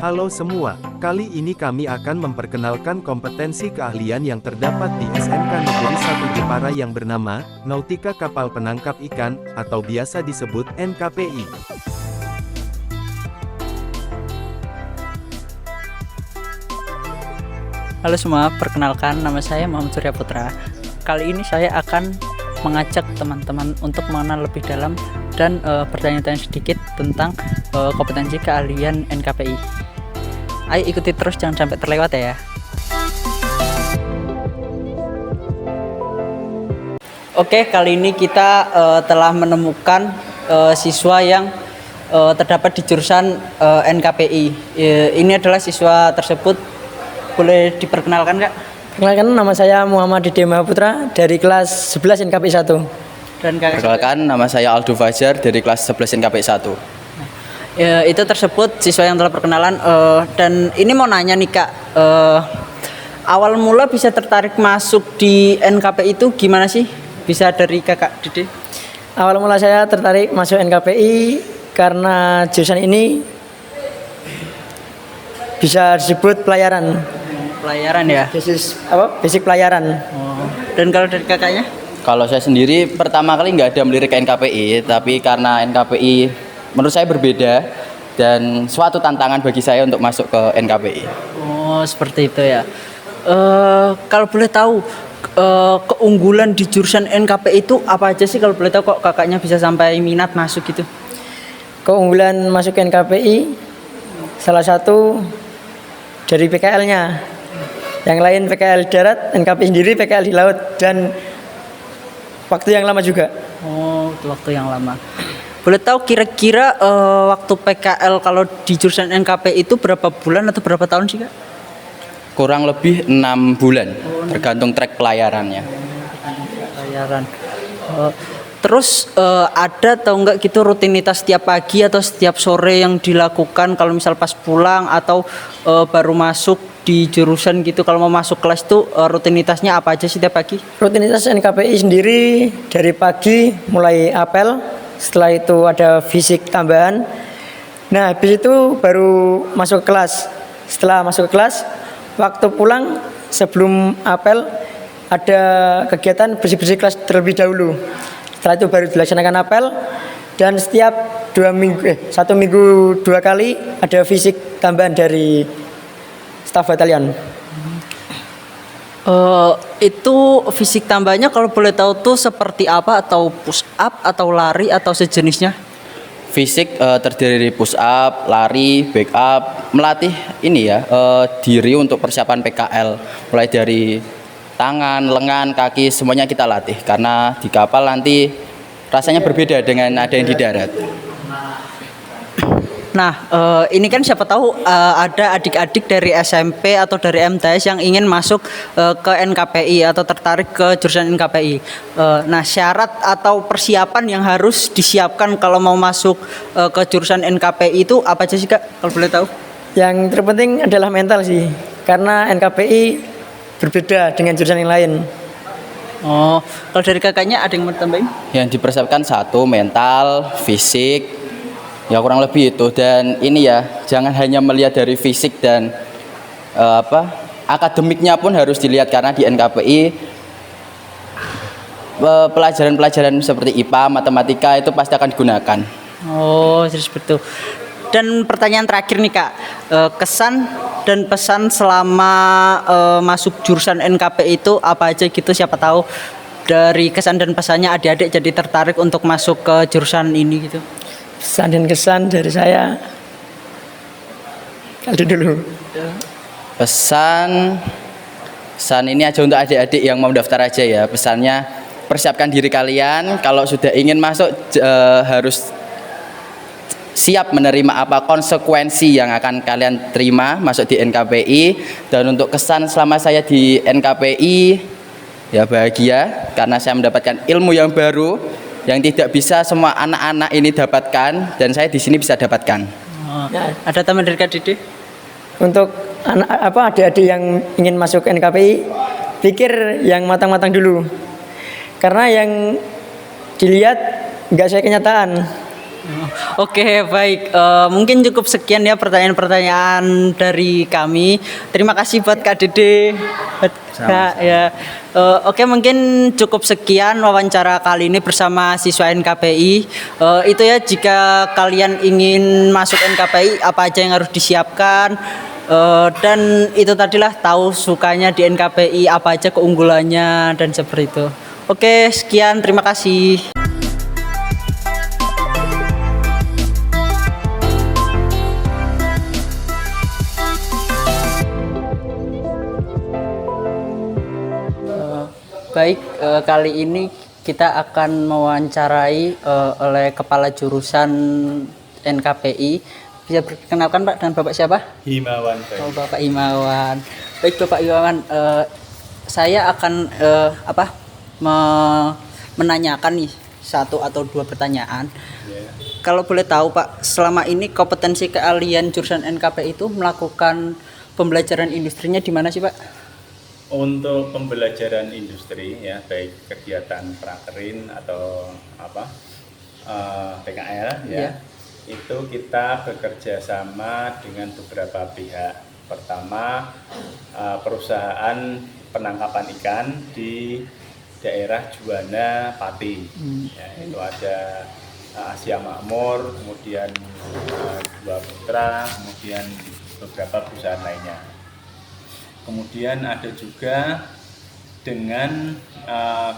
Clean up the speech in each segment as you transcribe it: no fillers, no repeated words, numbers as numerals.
Halo semua, kali ini kami akan memperkenalkan kompetensi keahlian yang terdapat di SMK Negeri 1 Jepara yang bernama Nautika Kapal Penangkap Ikan, atau biasa disebut NKPI. Halo semua, perkenalkan nama saya Muhammad Surya Putra. Kali ini saya akan mengajak teman-teman untuk mengenal lebih dalam dan bertanya-tanya sedikit tentang kompetensi keahlian NKPI. Ayo ikuti terus, jangan sampai terlewat ya. Oke, kali ini kita telah menemukan siswa yang terdapat di jurusan NKPI. Ini adalah siswa tersebut. Boleh diperkenalkan, Kak? Perkenalkan, nama saya Muhammad Dede Mahaputra dari kelas 11 NKPI 1. Dan Kak, perkenalkan, nama saya Aldo Fajar dari kelas 11 NKPI 1. Itu tersebut siswa yang telah perkenalan, dan ini mau nanya nih, Kak, awal mula bisa tertarik masuk di NKPI itu gimana sih? Bisa dari Kakak Dede? Awal mula saya tertarik masuk NKPI karena jurusan ini bisa disebut pelayaran. Pelayaran ya? Basic pelayaran. Oh. Dan kalau dari kakaknya? Kalau saya sendiri pertama kali nggak ada melirik ke NKPI, tapi karena NKPI menurut saya berbeda dan suatu tantangan bagi saya untuk masuk ke NKPI. Oh, seperti itu ya. Kalau boleh tahu, keunggulan di jurusan NKPI itu apa aja sih? Kalau boleh tahu, kok kakaknya bisa sampai minat masuk gitu? Keunggulan masuk NKPI salah satu dari PKL-nya. Yang lain PKL darat, NKPI sendiri PKL di laut, dan waktu yang lama juga. Oh, itu waktu yang lama. Boleh tahu kira-kira waktu PKL kalau di jurusan NKPI itu berapa bulan atau berapa tahun sih, Kak? Kurang lebih 6 bulan, tergantung trek pelayarannya. Pelayaran. Terus ada atau enggak gitu rutinitas setiap pagi atau setiap sore yang dilakukan kalau misal pas pulang atau baru masuk di jurusan gitu, kalau mau masuk kelas tuh rutinitasnya apa aja sih tiap pagi? Rutinitas NKPI sendiri dari pagi mulai apel, setelah itu ada fisik tambahan. Nah, habis itu baru masuk ke kelas. Setelah masuk ke kelas, waktu pulang sebelum apel ada kegiatan bersih-bersih kelas terlebih dahulu. Setelah itu baru dilaksanakan apel, dan setiap 1 minggu 2 kali ada fisik tambahan dari staf batalion. Itu fisik tambahnya kalau boleh tahu tuh seperti apa, atau push up atau lari atau sejenisnya? Fisik terdiri dari push up, lari, back up, melatih ini ya diri untuk persiapan PKL, mulai dari tangan, lengan, kaki, semuanya kita latih karena di kapal nanti rasanya berbeda dengan ada yang di darat. Nah, ini kan siapa tahu ada adik-adik dari SMP atau dari MTS yang ingin masuk ke NKPI atau tertarik ke jurusan NKPI. Nah, syarat atau persiapan yang harus disiapkan kalau mau masuk ke jurusan NKPI itu apa aja sih, Kak? Kalau boleh tahu? Yang terpenting adalah mental sih, karena NKPI berbeda dengan jurusan yang lain. Oh, kalau dari kakaknya ada yang mau tambahin? Yang dipersiapkan satu mental, fisik, ya kurang lebih itu. Dan ini ya, jangan hanya melihat dari fisik dan akademiknya pun harus dilihat, karena di NKPI pelajaran-pelajaran seperti IPA, matematika itu pasti akan digunakan. Oh, seperti itu. Dan pertanyaan terakhir nih, Kak, kesan dan pesan selama masuk jurusan NKPI itu apa aja gitu? Siapa tahu dari kesan dan pesannya adik-adik jadi tertarik untuk masuk ke jurusan ini gitu. Pesan dan kesan dari saya, Aldo dulu. Pesan ini aja untuk adik-adik yang mau daftar aja ya. Pesannya, persiapkan diri kalian. Kalau sudah ingin masuk harus siap menerima apa konsekuensi yang akan kalian terima masuk di NKPI. Dan untuk kesan selama saya di NKPI, ya bahagia karena saya mendapatkan ilmu yang baru yang tidak bisa semua anak-anak ini dapatkan, dan saya di sini bisa dapatkan. Ada teman dari Kak Dede? Untuk adik-adik yang ingin masuk NKPI, pikir yang matang-matang dulu, karena yang dilihat nggak sesuai kenyataan. Oke, baik. Mungkin cukup sekian ya pertanyaan-pertanyaan dari kami. Terima kasih buat Kak Dede. Ya. Oke, mungkin cukup sekian wawancara kali ini bersama siswa NKPI. Itu ya, jika kalian ingin masuk NKPI, apa aja yang harus disiapkan. Dan itu tadilah tahu sukanya di NKPI, apa aja keunggulannya dan seperti itu. Oke, sekian. Terima kasih. Baik, kali ini kita akan mewawancarai oleh Kepala Jurusan NKPI. Bisa perkenalkan Pak, dengan Bapak siapa? Himawan. Oh, Bapak Himawan. Baik, Bapak Himawan, saya akan menanyakan nih satu atau dua pertanyaan. Kalau boleh tahu Pak, selama ini kompetensi keahlian jurusan NKPI itu melakukan pembelajaran industrinya di mana sih Pak? Untuk pembelajaran industri ya, baik kegiatan prakerin atau PKL ya, itu kita bekerja sama dengan beberapa pihak. Pertama, perusahaan penangkapan ikan di daerah Juwana Pati. Ya, itu ada Asia Makmur, kemudian Dua Putra, kemudian beberapa perusahaan lainnya. Kemudian ada juga dengan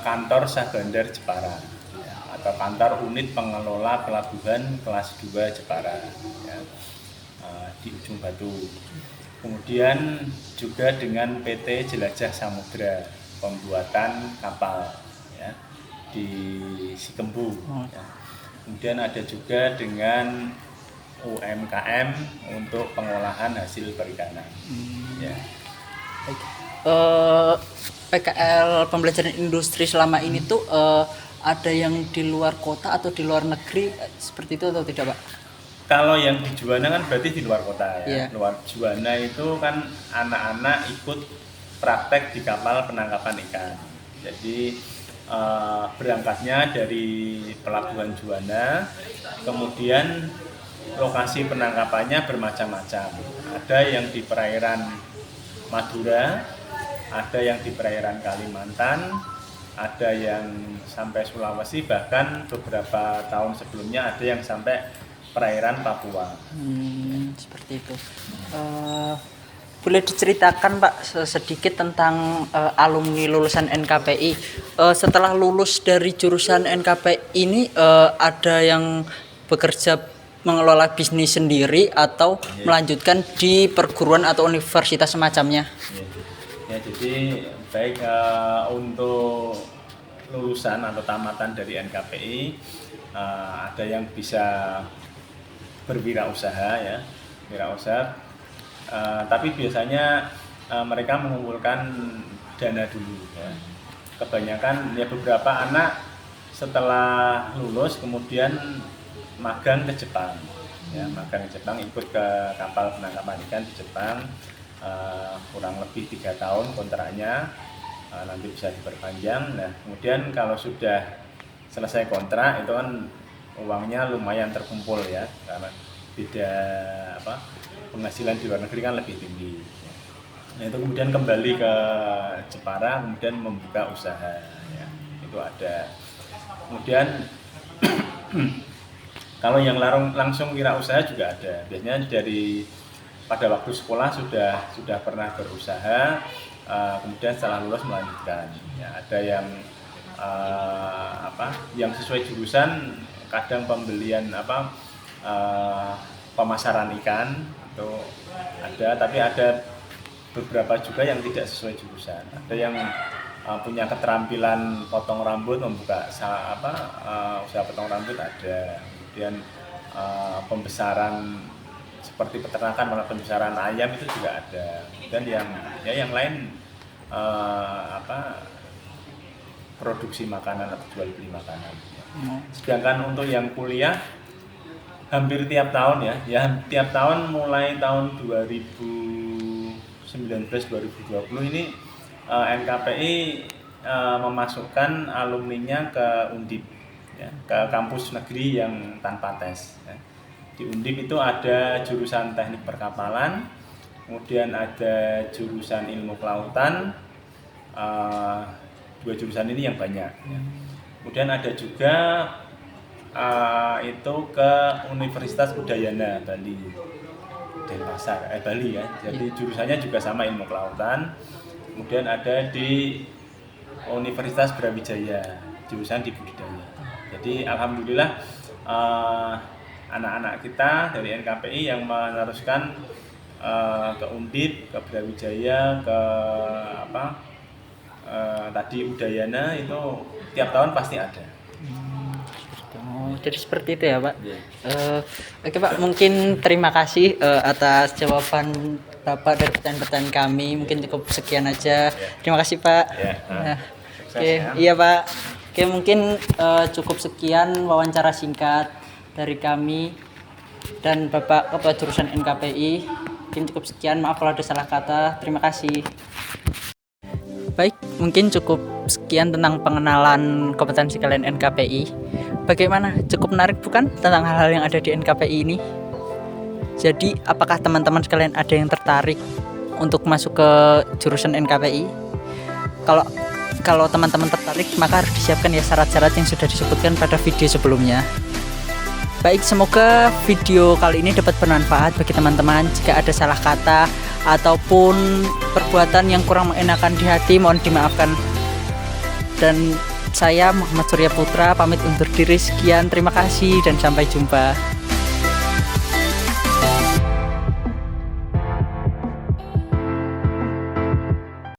kantor Sabandar Jepara ya, atau kantor unit pengelola pelabuhan kelas 2 Jepara ya, di Ujung Batu. Kemudian juga dengan PT Jelajah Samudra pembuatan kapal ya, di Sikembu. Ya. Kemudian ada juga dengan UMKM untuk pengolahan hasil perikanan. Ya. PKL pembelajaran industri selama ini tuh ada yang di luar kota atau di luar negeri seperti itu atau tidak Pak? Kalau yang di Juwana kan berarti di luar kota ya. Iya. Luar Juwana itu kan anak-anak ikut praktek di kapal penangkapan ikan. Jadi berangkatnya dari pelabuhan Juwana, kemudian lokasi penangkapannya bermacam-macam. Ada yang di perairan Madura, ada yang di perairan Kalimantan, ada yang sampai Sulawesi, bahkan beberapa tahun sebelumnya ada yang sampai perairan Papua. Seperti itu. Boleh diceritakan Pak sedikit tentang alumni lulusan NKPI. Setelah lulus dari jurusan NKPI ini ada yang bekerja mengelola bisnis sendiri atau melanjutkan di perguruan atau universitas semacamnya. Ya, jadi baik untuk lulusan atau tamatan dari NKPI ada yang bisa berwirausaha ya, wirausaha. Tapi biasanya mereka mengumpulkan dana dulu. Ya. Kebanyakan ya beberapa anak setelah lulus kemudian magang ke Jepang, ya, magang ke Jepang, ikut ke kapal penangkapan ikan di Jepang, kurang lebih 3 tahun kontraknya, nanti bisa diperpanjang. Nah, kemudian kalau sudah selesai kontrak itu kan uangnya lumayan terkumpul ya, karena beda penghasilan di luar negeri kan lebih tinggi. Nah, itu kemudian kembali ke Jepara, kemudian membuka usaha, ya, itu ada. Kemudian kalau yang langsung wirausaha juga ada. Biasanya dari pada waktu sekolah sudah pernah berusaha, kemudian setelah lulus melanjutkan. Ya, ada yang yang sesuai jurusan, kadang pembelian pemasaran ikan itu ada, tapi ada beberapa juga yang tidak sesuai jurusan. Ada yang punya keterampilan potong rambut, membuka usaha potong rambut ada. Kemudian pembesaran seperti peternakan, pembesaran ayam itu juga ada. Dan yang lain produksi makanan atau jual beli makanan. Sedangkan untuk yang kuliah hampir tiap tahun ya tiap tahun mulai tahun 2019-2020 ini NKPI memasukkan alumninya ke Undip. ya, ke kampus negeri yang tanpa tes. Ya. Di Undip itu ada jurusan teknik perkapalan, kemudian ada jurusan ilmu kelautan, 2 jurusan ini yang banyak. Ya. Kemudian ada juga itu ke Universitas Udayana Bali, Denpasar, Bali ya. Jadi jurusannya juga sama ilmu kelautan. Kemudian ada di Universitas Brawijaya, jurusan di budidaya. Jadi alhamdulillah anak-anak kita dari NKPI yang meneruskan ke Undip, ke Brawijaya, ke tadi Udayana itu tiap tahun pasti ada. Oh, jadi seperti itu ya Pak. Oke Pak, mungkin terima kasih atas jawaban Bapak dari pertanyaan-pertanyaan kami. Mungkin cukup sekian aja. Terima kasih Pak. Oke, iya Pak. Oke, mungkin cukup sekian wawancara singkat dari kami dan Bapak Ketua Jurusan NKPI. Mungkin cukup sekian. Maaf kalau ada salah kata. Terima kasih. Baik, mungkin cukup sekian tentang pengenalan kompetensi kalian NKPI. Bagaimana? Cukup menarik bukan tentang hal-hal yang ada di NKPI ini? Jadi, apakah teman-teman sekalian ada yang tertarik untuk masuk ke jurusan NKPI? Kalau teman-teman tertarik, maka harus disiapkan ya syarat-syarat yang sudah disebutkan pada video sebelumnya. Baik, semoga video kali ini dapat bermanfaat bagi teman-teman. Jika ada salah kata ataupun perbuatan yang kurang mengenakan di hati, mohon dimaafkan. Dan saya Muhammad Surya Putra pamit undur diri. Sekian, terima kasih dan sampai jumpa.